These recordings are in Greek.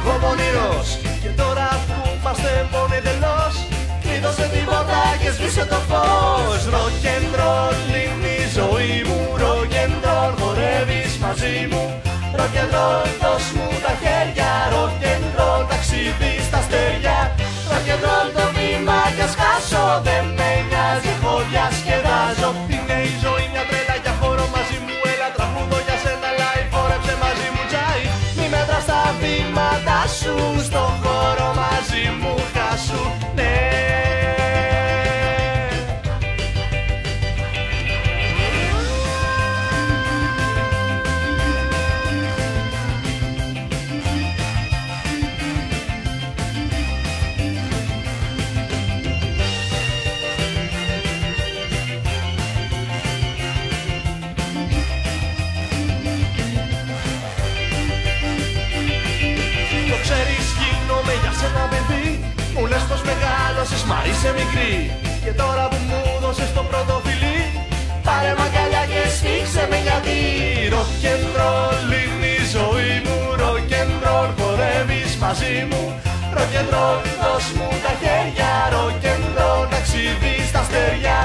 εγώ πονηρός. Και τώρα που είμαστε μόνοι εντελώς, κλείδωσε την πόρτα και σβήσε το φως. Rock'n'roll είναι η ζωή μου, rock'n'roll χορεύεις μαζί μου. Rock'n'roll δώσ' μου τα χέρια, rock'n'roll ταξίδι στα αστέρια. Rock'n'roll το βήμα κι ας χάσω, δεν με νοιάζει, εγώ διασκεδάζω. Είναι η ζωή μια τρέλα για χώρο μαζί μου, έλα τραγούδω για σένα live, χόρεψε μαζί μου τσάι. Μη μετράς τα βήματα σου, στο χώρο μαζί μου χάσου, ναι. Μου λες πως μεγάλωσες, μα είσαι μικρή. Και τώρα που μου δώσες το πρώτο φιλί, πάρε μ' αγκαλιά και σφίξε με, γιατί rock'n'roll είναι η ζωή μου, rock'n'roll χορεύεις μαζί μου. Rock'n'roll δώσ' μου τα χέρια, rock'n'roll ταξίδι στα αστέρια.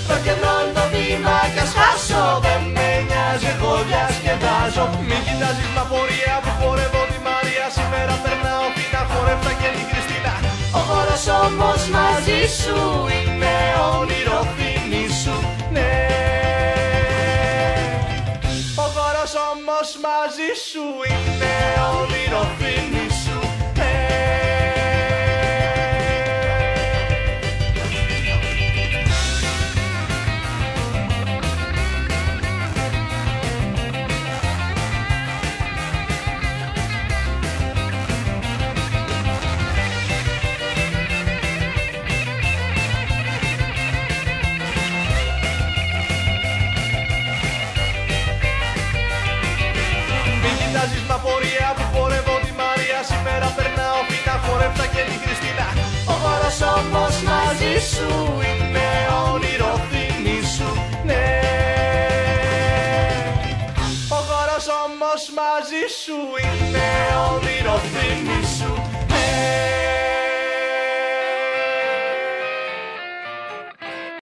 Rock'n'roll το βήμα κι ας χάσω, δεν με νοιάζει, εγώ διασκεδάζω. Μην κοιτάζεις μ' απορία που χορεύω τη Μαρία, σήμερα περνάω φίνα, χορεύτα και την Χριστίνα. Ο χώρος όμως μαζί σου είναι όνειρο θύμη σου, ναι. Ο χώρος όμως μαζί σου είναι όνειρο θύμη σου, ναι. Κοιτάζεις μ' απορία που χορεύω τη Μαρία, σήμερα περνάω φίνα, χορεύτα και την Χριστίνα. Ο χώρος όμως μαζί σου είναι όνειρο θύμη σου, ναι. Ο χώρος όμως μαζί σου είναι όνειρο θύμη σου, ναι.